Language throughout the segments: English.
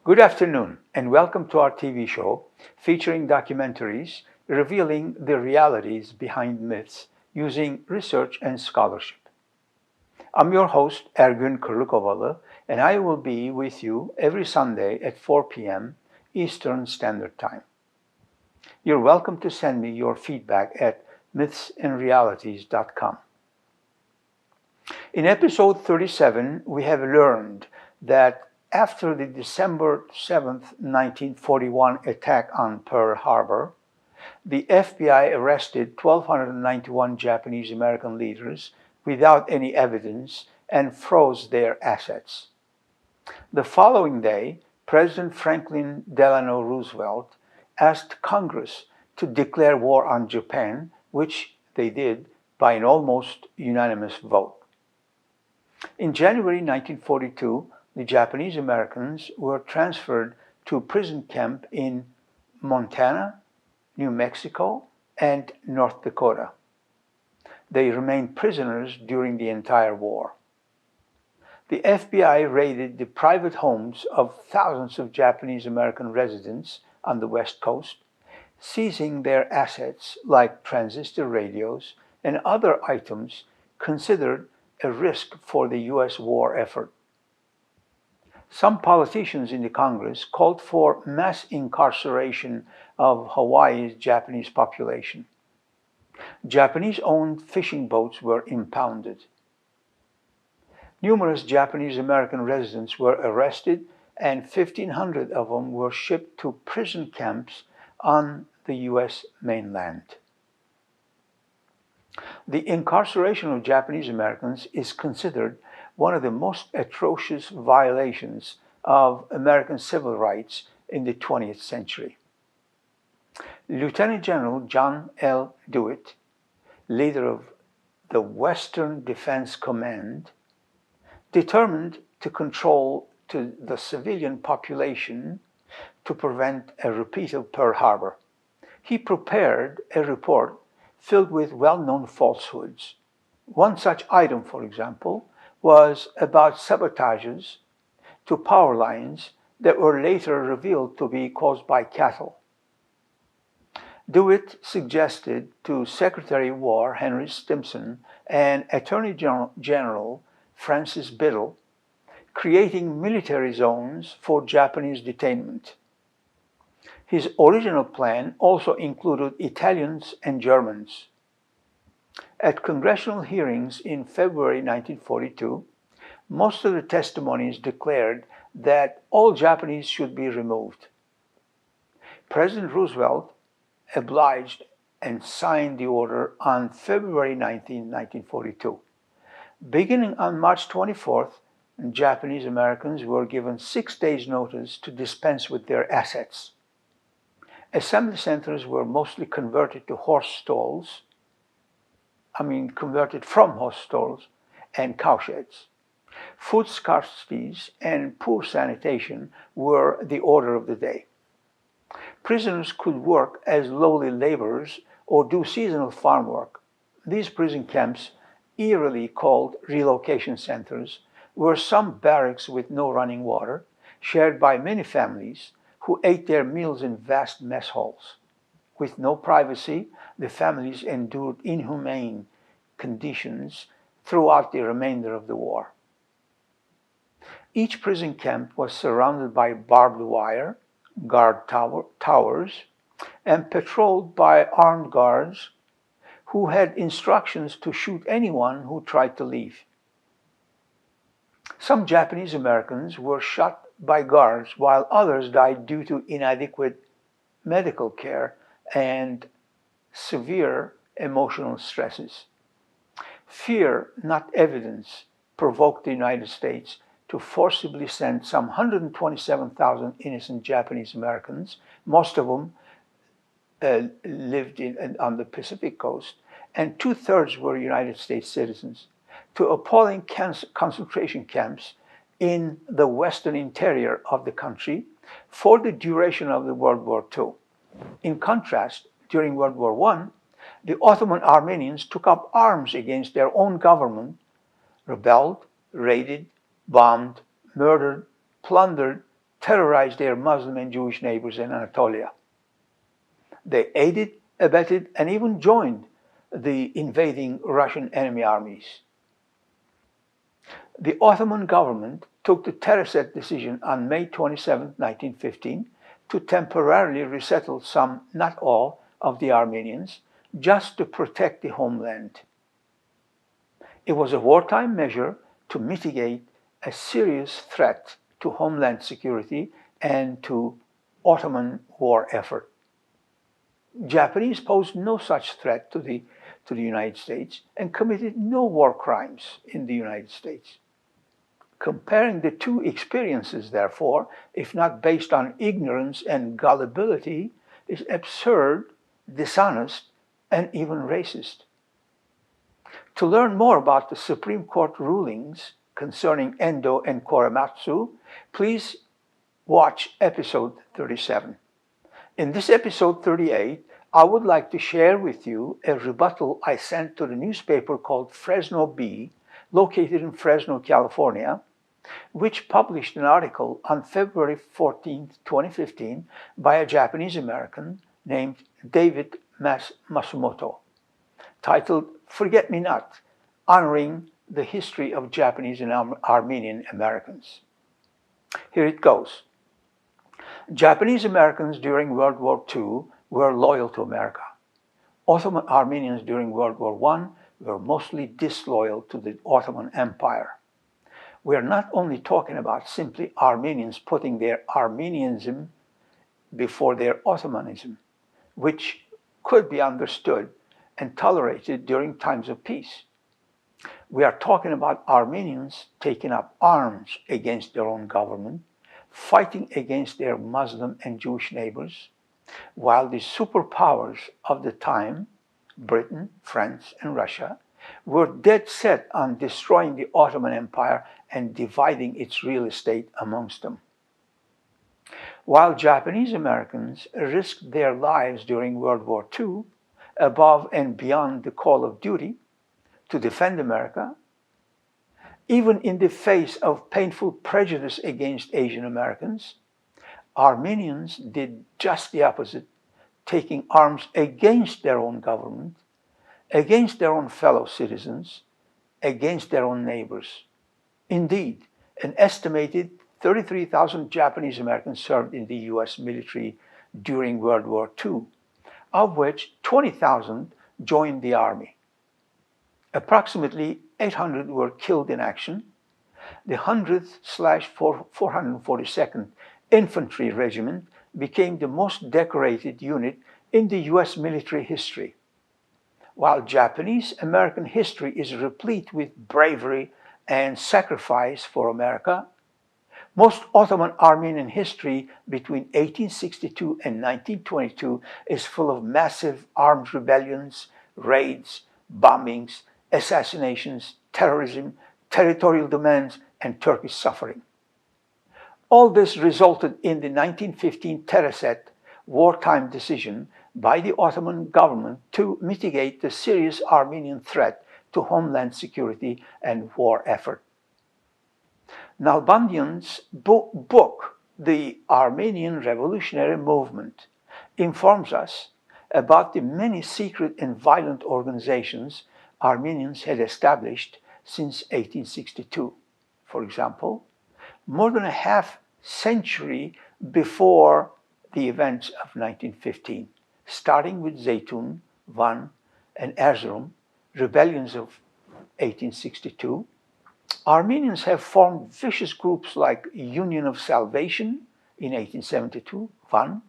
Good afternoon and welcome to our TV show featuring documentaries revealing the realities behind myths using research and scholarship. I'm your host, Ergün Kırlıkovalı, and I will be with you every Sunday at 4 p.m. Eastern Standard Time. You're welcome to send me your feedback at myths&realities.com. In episode 37, we have learned that after the December 7, 1941 attack on Pearl Harbor, the FBI arrested 1,291 Japanese American leaders without any evidence and froze their assets. The following day, President Franklin Delano Roosevelt asked Congress to declare war on Japan, which they did by an almost unanimous vote. In January 1942, the Japanese Americans were transferred to a prison camp in Montana, New Mexico, and North Dakota. They remained prisoners during the entire war. The FBI raided the private homes of thousands of Japanese American residents on the West Coast, seizing their assets like transistor radios and other items considered a risk for the U.S. war effort. Some politicians in the Congress called for mass incarceration of Hawaii's Japanese population. Japanese-owned fishing boats were impounded. Numerous Japanese American residents were arrested, and 1,500 of them were shipped to prison camps on the U.S. mainland. The incarceration of Japanese Americans is considered one of the most atrocious violations of American civil rights in the 20th century. Lieutenant General John L. DeWitt, leader of the Western Defense Command, determined to control to the civilian population to prevent a repeat of Pearl Harbor. He prepared a report filled with well-known falsehoods. One such item, for example, was about sabotages to power lines that were later revealed to be caused by cattle. DeWitt suggested to Secretary of War Henry Stimson and Attorney General Francis Biddle creating military zones for Japanese detainment. His original plan also included Italians and Germans. At congressional hearings in February 1942, most of the testimonies declared that all Japanese should be removed. President Roosevelt obliged and signed the order on February 19, 1942. Beginning on March 24th, Japanese Americans were given 6 days' notice to dispense with their assets. Assembly centers were mostly converted from horse stalls and cowsheds. Food scarcities and poor sanitation were the order of the day. Prisoners could work as lowly laborers or do seasonal farm work. These prison camps, eerily called relocation centers, were some barracks with no running water, shared by many families who ate their meals in vast mess halls. With no privacy, the families endured inhumane conditions throughout the remainder of the war. Each prison camp was surrounded by barbed wire, guard towers, and patrolled by armed guards who had instructions to shoot anyone who tried to leave. Some Japanese Americans were shot by guards, while others died due to inadequate medical care and severe emotional stresses. Fear, not evidence, provoked the United States to forcibly send some 127,000 innocent Japanese Americans, most of them lived on the Pacific coast, and 2/3 were United States citizens, to appalling concentration camps in the western interior of the country for the duration of the World War II. In contrast, during World War I, the Ottoman-Armenians took up arms against their own government, rebelled, raided, bombed, murdered, plundered, terrorized their Muslim and Jewish neighbors in Anatolia. They aided, abetted, and even joined the invading Russian enemy armies. The Ottoman government took the TERESET decision on May 27, 1915, to temporarily resettle some, not all, of the Armenians, just to protect the homeland. It was a wartime measure to mitigate a serious threat to homeland security and to Ottoman war effort. Japanese posed no such threat to the United States and committed no war crimes in the United States. Comparing the two experiences, therefore, if not based on ignorance and gullibility, is absurd, dishonest, and even racist. To learn more about the Supreme Court rulings concerning Endo and Korematsu, please watch episode 37. In this episode 38, I would like to share with you a rebuttal I sent to the newspaper called Fresno Bee, located in Fresno, California, which published an article on February 14, 2015 by a Japanese American named DeWitt Mas Masumoto, titled "Forget Me Not, Honoring the History of Japanese and Armenian Americans." Here it goes. Japanese Americans during World War II were loyal to America. Ottoman-Armenians during World War I were mostly disloyal to the Ottoman Empire. We are not only talking about simply Armenians putting their Armenianism before their Ottomanism, which could be understood and tolerated during times of peace. We are talking about Armenians taking up arms against their own government, fighting against their Muslim and Jewish neighbors, while the superpowers of the time, Britain, France, and Russia, were dead set on destroying the Ottoman Empire and dividing its real estate amongst them. While Japanese Americans risked their lives during World War II, above and beyond the call of duty, to defend America, even in the face of painful prejudice against Asian Americans, Armenians did just the opposite, taking arms against their own government, against their own fellow citizens, against their own neighbors. Indeed, an estimated 33,000 Japanese Americans served in the U.S. military during World War II, of which 20,000 joined the Army. Approximately 800 were killed in action. The 100th/442nd Infantry Regiment became the most decorated unit in the U.S. military history. While Japanese American history is replete with bravery and sacrifice for America, most Ottoman Armenian history between 1862 and 1922 is full of massive armed rebellions, raids, bombings, assassinations, terrorism, territorial demands, and Turkish suffering. All this resulted in the 1915 TERESET wartime decision by the Ottoman government to mitigate the serious Armenian threat to homeland security and war effort. Nalbandian's book, The Armenian Revolutionary Movement, informs us about the many secret and violent organizations Armenians had established since 1862. For example, more than a half century before the events of 1915, starting with Zeytun, Van, and Erzurum, rebellions of 1862, Armenians have formed vicious groups like Union of Salvation in 1872, Van,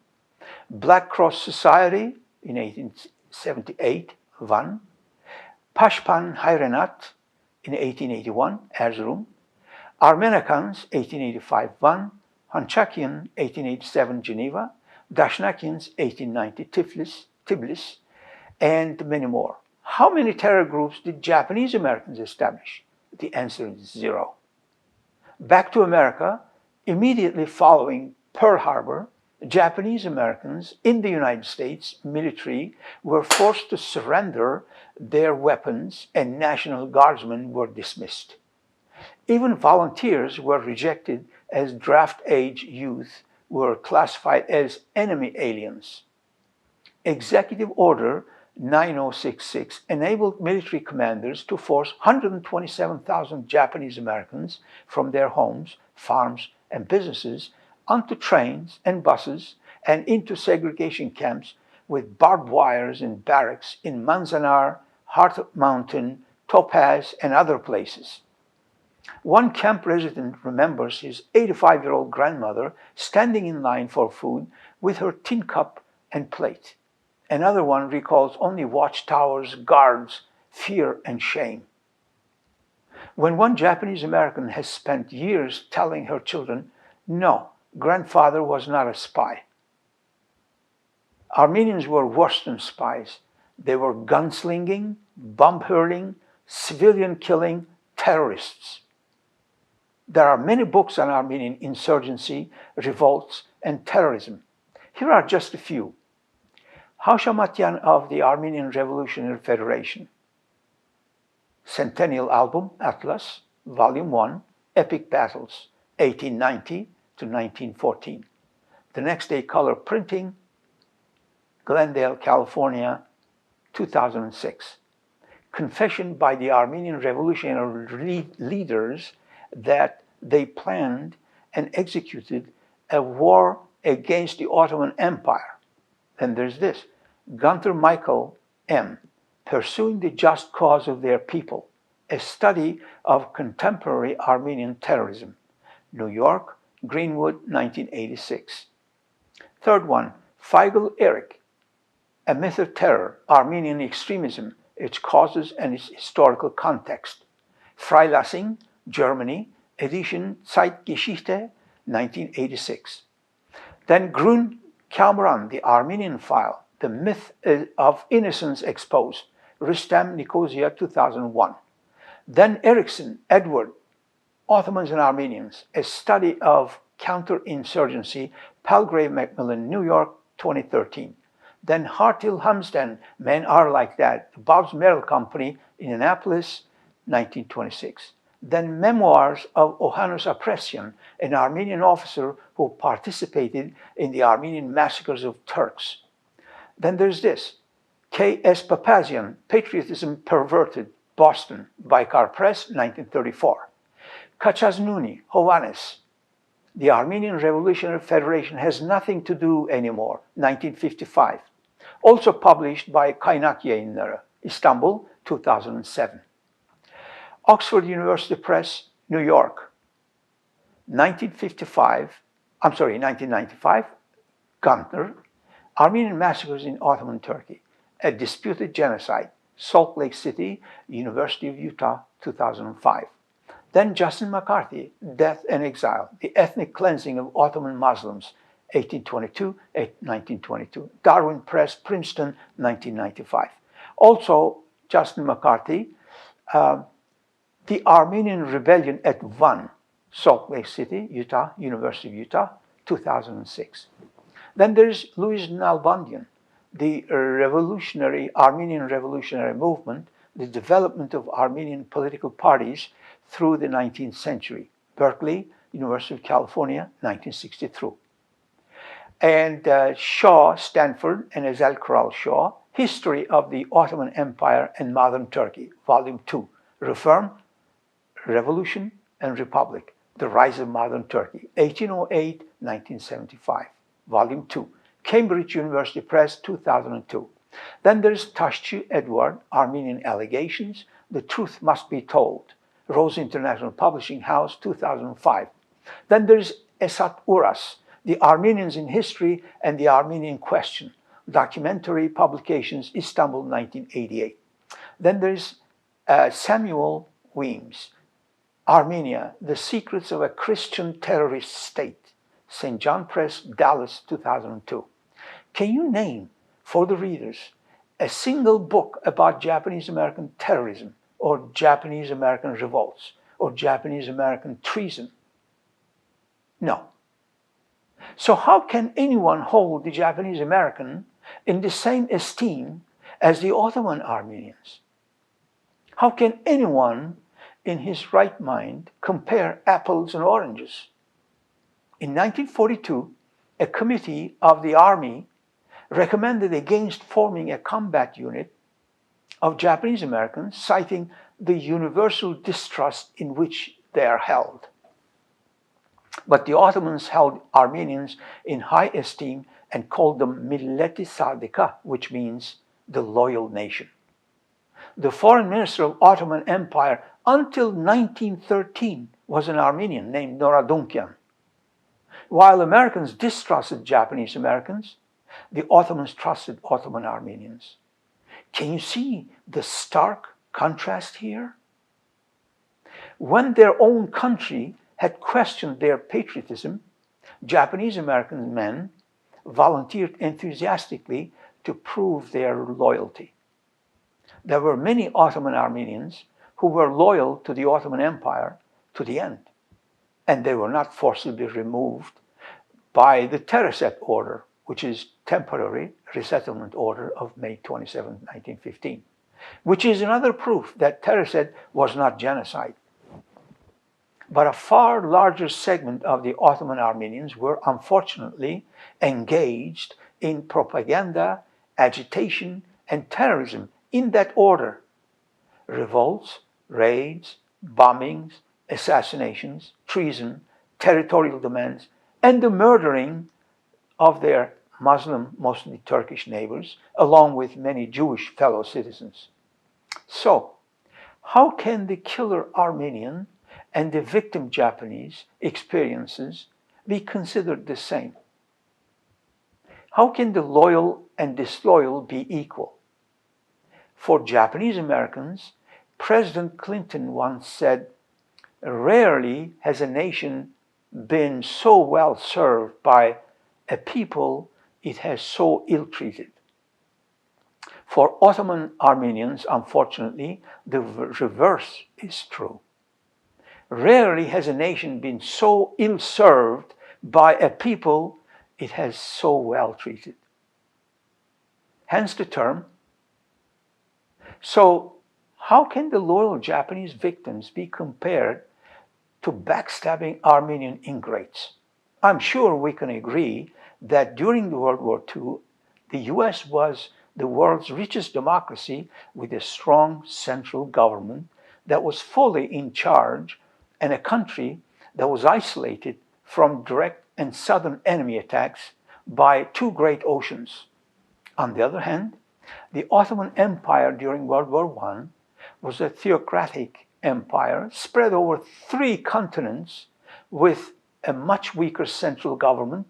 Black Cross Society in 1878, Van, Pashpan Hayrenat in 1881, Erzurum, Armenakans 1885, Van, Hanchakian 1887, Geneva, Dashnakians 1890, Tbilisi, and many more. How many terror groups did Japanese Americans establish? The answer is 0. Back to America, immediately following Pearl Harbor, Japanese Americans in the United States military were forced to surrender their weapons and National Guardsmen were dismissed. Even volunteers were rejected as draft-age youth were classified as enemy aliens. Executive Order 9066 enabled military commanders to force 127,000 Japanese Americans from their homes, farms, and businesses onto trains and buses and into segregation camps with barbed wires and barracks in Manzanar, Heart Mountain, Topaz, and other places. One camp resident remembers his 85-year-old grandmother standing in line for food with her tin cup and plate. Another one recalls only watchtowers, guards, fear, and shame. When one Japanese American has spent years telling her children, no, grandfather was not a spy. Armenians were worse than spies. They were gunslinging, bomb-hurling, civilian-killing terrorists. There are many books on Armenian insurgency, revolts, and terrorism. Here are just a few. Haushamatyan of the Armenian Revolutionary Federation. Centennial Album, Atlas, Volume 1, Epic Battles, 1890 to 1914. The Next Day Color Printing, Glendale, California, 2006. Confession by the Armenian revolutionary leaders that they planned and executed a war against the Ottoman Empire. Then there's this, Gunther Michael M., Pursuing the Just Cause of Their People, a study of contemporary Armenian terrorism. New York, Greenwood, 1986. Third one, Feigl Eric, A Myth of Terror, Armenian Extremism, Its Causes and Its Historical Context. Freilassing, Germany, edition Zeitgeschichte, 1986. Then Grün Kamran, The Armenian File, The Myth of Innocence Exposed, Rustam, Nicosia, 2001. Then Erickson, Edward, Ottomans and Armenians, A Study of Counterinsurgency, Palgrave Macmillan, New York, 2013. Then Hartil Hamsden, Men Are Like That, The Bobbs Merrill Company, Indianapolis, 1926. Then Memoirs of Ohannes Apresian, an Armenian officer who participated in the Armenian massacres of Turks. Then there's this, K.S. Papazian, Patriotism Perverted, Boston, Baikar Press, 1934. Kachaznuni, Hovannes, The Armenian Revolutionary Federation Has Nothing to Do Anymore, 1955. Also published by Kaynak Yayınları, Istanbul, 2007. Oxford University Press, New York, 1995, Gunther, Armenian Massacres in Ottoman Turkey, A Disputed Genocide, Salt Lake City, University of Utah, 2005. Then Justin McCarthy, Death and Exile, The Ethnic Cleansing of Ottoman Muslims, 1922. Darwin Press, Princeton, 1995. Also, Justin McCarthy, The Armenian Rebellion at Van, Salt Lake City, Utah, University of Utah, 2006. Then there's Louis Nalbandian, The Armenian Revolutionary Movement, The Development of Armenian Political Parties Through the 19th Century, Berkeley, University of California, 1963. And Shaw, Stanford, and Ezel Kural Shaw, History of the Ottoman Empire and Modern Turkey, Volume 2, Reform, Revolution and Republic, The Rise of Modern Turkey, 1808-1975, Volume 2, Cambridge University Press, 2002. Then there's Taşçı Edward, Armenian Allegations, The Truth Must Be Told, Rose International Publishing House, 2005. Then there's Esat Uras, The Armenians in History and the Armenian Question, Documentary Publications, Istanbul, 1988. Then there's Samuel Weems, Armenia, The Secrets of a Christian Terrorist State, St. John Press, Dallas, 2002. Can you name, for the readers, a single book about Japanese-American terrorism or Japanese-American revolts or Japanese-American treason? No. So how can anyone hold the Japanese-American in the same esteem as the Ottoman Armenians? How can anyone in his right mind compare apples and oranges? In 1942, a committee of the Army recommended against forming a combat unit of Japanese Americans, citing the universal distrust in which they are held. But the Ottomans held Armenians in high esteem and called them Milleti Sadika, which means the loyal nation. The foreign minister of Ottoman Empire until 1913 was an Armenian named Noradunkian. While Americans distrusted Japanese Americans, the Ottomans trusted Ottoman Armenians. Can you see the stark contrast here? When their own country had questioned their patriotism, Japanese American men volunteered enthusiastically to prove their loyalty. There were many Ottoman Armenians who were loyal to the Ottoman Empire to the end, and they were not forcibly removed by the TERESET order, which is temporary resettlement order of May 27, 1915, which is another proof that TERESET was not genocide. But a far larger segment of the Ottoman Armenians were unfortunately engaged in propaganda, agitation, and terrorism in that order: revolts, raids, bombings, assassinations, treason, territorial demands, and the murdering of their Muslim, mostly Turkish neighbors, along with many Jewish fellow citizens. So, how can the killer Armenian and the victim Japanese experiences be considered the same? How can the loyal and disloyal be equal? For Japanese Americans, President Clinton once said, "Rarely has a nation been so well served by a people it has so ill-treated." For Ottoman Armenians, unfortunately, the reverse is true. Rarely has a nation been so ill-served by a people it has so well treated. Hence the term. So, how can the loyal Japanese victims be compared to backstabbing Armenian ingrates? I'm sure we can agree that during World War II, the US was the world's richest democracy with a strong central government that was fully in charge, and a country that was isolated from direct and southern enemy attacks by two great oceans. On the other hand, the Ottoman Empire during World War I was a theocratic empire spread over 3 continents with a much weaker central government,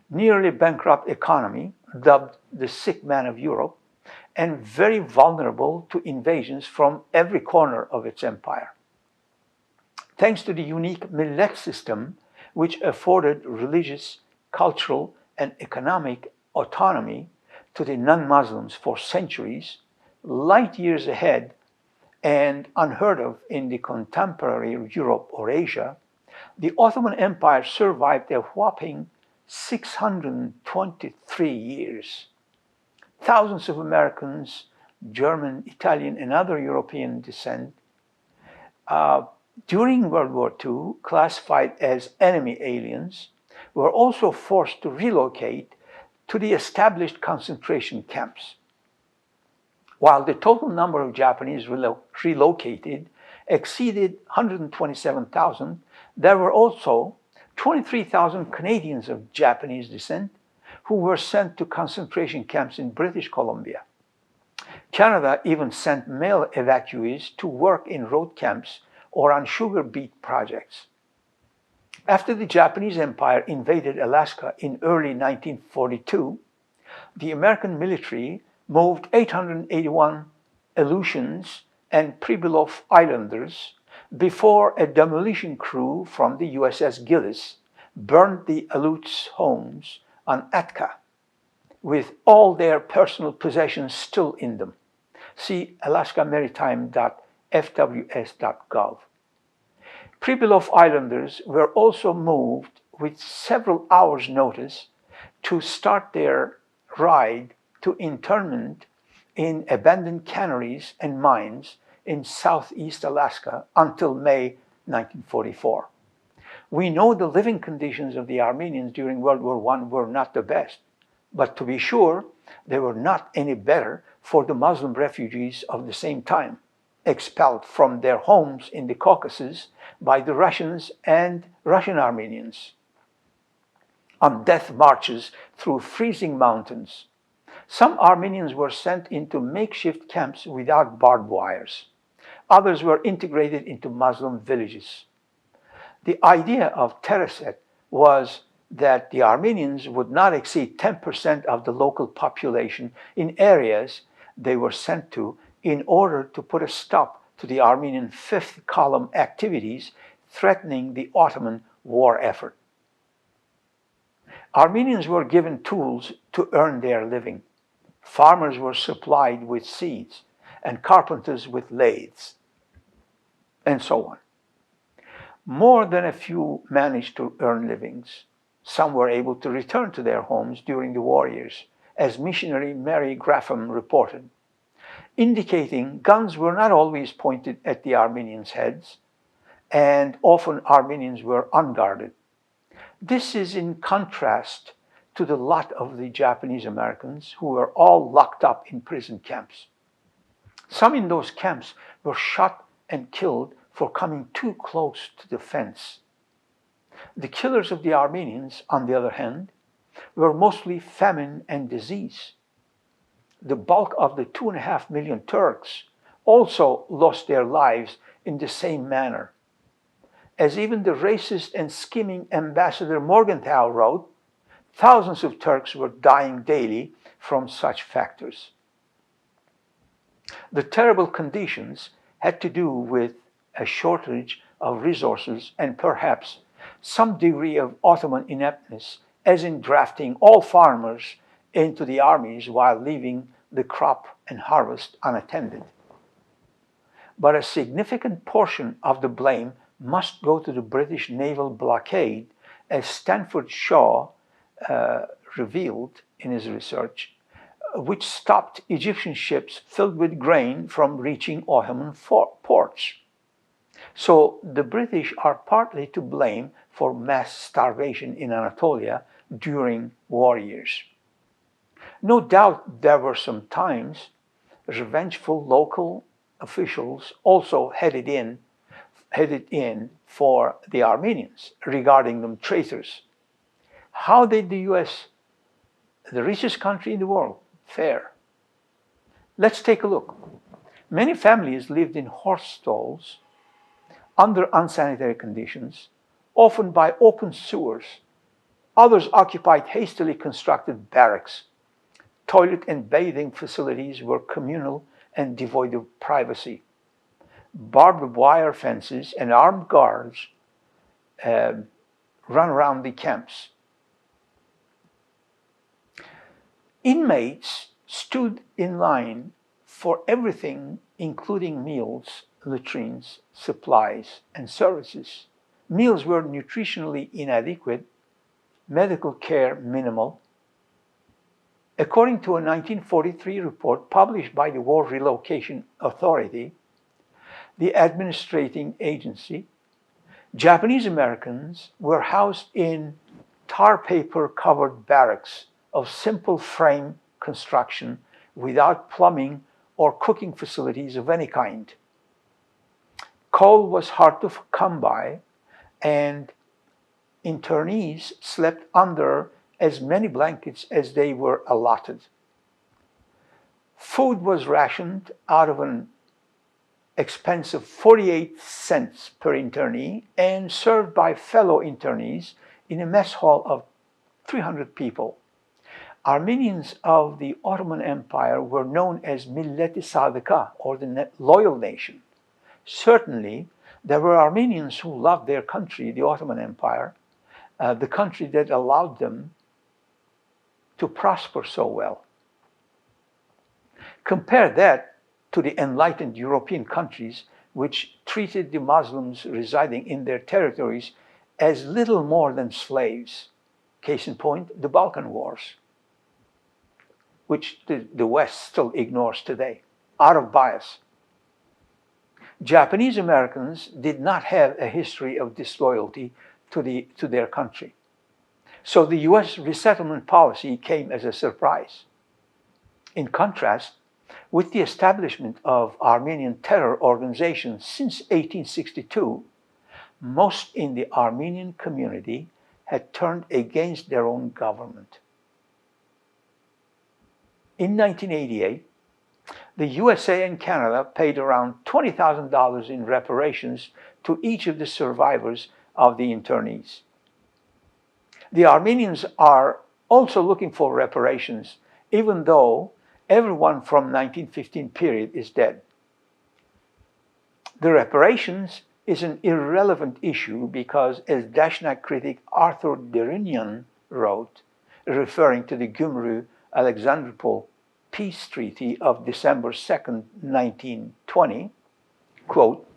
nearly bankrupt economy, dubbed the sick man of Europe, and very vulnerable to invasions from every corner of its empire. Thanks to the unique millet system, which afforded religious, cultural, and economic autonomy to the non-Muslims for centuries, light years ahead and unheard of in the contemporary Europe or Asia, the Ottoman Empire survived a whopping 623 years. Thousands of Americans, German, Italian, and other European descent, during World War II, classified as enemy aliens, were also forced to relocate to the established concentration camps. While the total number of Japanese relocated exceeded 127,000, there were also 23,000 Canadians of Japanese descent who were sent to concentration camps in British Columbia. Canada even sent male evacuees to work in road camps or on sugar beet projects. After the Japanese Empire invaded Alaska in early 1942, the American military moved 881 Aleutians and Pribilof Islanders before a demolition crew from the USS Gillis burned the Aleuts' homes on Atka, with all their personal possessions still in them. See alaskamaritime.fws.gov. Pribilof Islanders were also moved with several hours' notice to start their ride to internment in abandoned canneries and mines in southeast Alaska until May 1944. We know the living conditions of the Armenians during World War I were not the best, but to be sure, they were not any better for the Muslim refugees of the same time, expelled from their homes in the Caucasus by the Russians and Russian Armenians, on death marches through freezing mountains. Some Armenians were sent into makeshift camps without barbed wires. Others were integrated into Muslim villages. The idea of TERESET was that the Armenians would not exceed 10% of the local population in areas they were sent to in order to put a stop to the Armenian fifth column activities threatening the Ottoman war effort. Armenians were given tools to earn their living. Farmers were supplied with seeds, and carpenters with lathes, and so on. More than a few managed to earn livings. Some were able to return to their homes during the war years, as missionary Mary Grafham reported, indicating guns were not always pointed at the Armenians' heads, and often Armenians were unguarded. This is in contrast to the lot of the Japanese Americans, who were all locked up in prison camps. Some in those camps were shot and killed for coming too close to the fence. The killers of the Armenians, on the other hand, were mostly famine and disease. The bulk of the 2.5 million Turks also lost their lives in the same manner. As even the racist and scheming Ambassador Morgenthau wrote, thousands of Turks were dying daily from such factors. The terrible conditions had to do with a shortage of resources and perhaps some degree of Ottoman ineptness, as in drafting all farmers into the armies while leaving the crop and harvest unattended. But a significant portion of the blame must go to the British naval blockade, as Stanford Shaw revealed in his research, which stopped Egyptian ships filled with grain from reaching Ottoman ports. So the British are partly to blame for mass starvation in Anatolia during war years. No doubt there were some times revengeful local officials also headed in for the Armenians, regarding them traitors. How did the US, the richest country in the world, fare? Let's take a look. Many families lived in horse stalls under unsanitary conditions, often by open sewers. Others occupied hastily constructed barracks. Toilet and bathing facilities were communal and devoid of privacy. Barbed wire fences and armed guards run around the camps. Inmates stood in line for everything, including meals, latrines, supplies, and services. Meals were nutritionally inadequate, medical care minimal. According to a 1943 report published by the War Relocation Authority, the administrating agency, Japanese Americans were housed in tar paper covered barracks of simple frame construction without plumbing or cooking facilities of any kind. Coal was hard to come by, and internees slept under as many blankets as they were allotted. Food was rationed out of an expensive 48 cents per internee and served by fellow internees in a mess hall of 300 people. Armenians of the Ottoman Empire were known as Millet-i Sadıka, or the loyal nation. Certainly, there were Armenians who loved their country, the Ottoman Empire, the country that allowed them to prosper so well. Compare that to the enlightened European countries, which treated the Muslims residing in their territories as little more than slaves. Case in point, the Balkan Wars, which the West still ignores today, out of bias. Japanese Americans did not have a history of disloyalty to their country. So the US resettlement policy came as a surprise. In contrast, with the establishment of Armenian terror organizations since 1862, most in the Armenian community had turned against their own government. In 1988, the USA and Canada paid around $20,000 in reparations to each of the survivors of the internees. The Armenians are also looking for reparations, even though everyone from 1915 period is dead. The reparations is an irrelevant issue because, as Dashnak critic Arthur Derinian wrote, referring to the Gümrü-Alexandropol peace treaty of December 2nd, 1920, quote,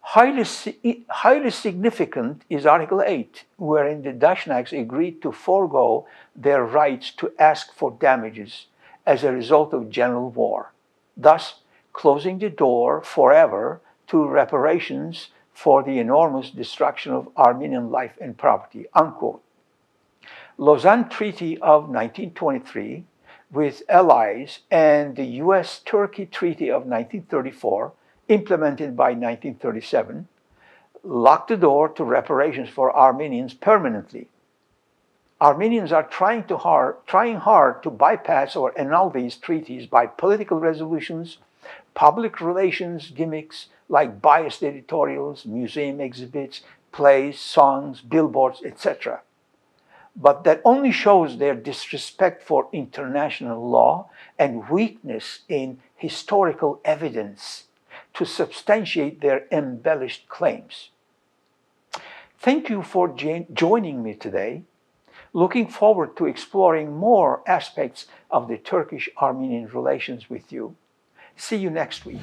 highly significant is Article 8, wherein the Dashnaks agreed to forego their rights to ask for damages as a result of general war, thus closing the door forever to reparations for the enormous destruction of Armenian life and property, unquote. Lausanne Treaty of 1923 with allies and the US-Turkey Treaty of 1934, implemented by 1937, locked the door to reparations for Armenians permanently. Armenians are trying hard to bypass or annul these treaties by political resolutions, public relations gimmicks like biased editorials, museum exhibits, plays, songs, billboards, etc. But that only shows their disrespect for international law and weakness in historical evidence to substantiate their embellished claims. Thank you for joining me today. Looking forward to exploring more aspects of the Turkish-Armenian relations with you. See you next week.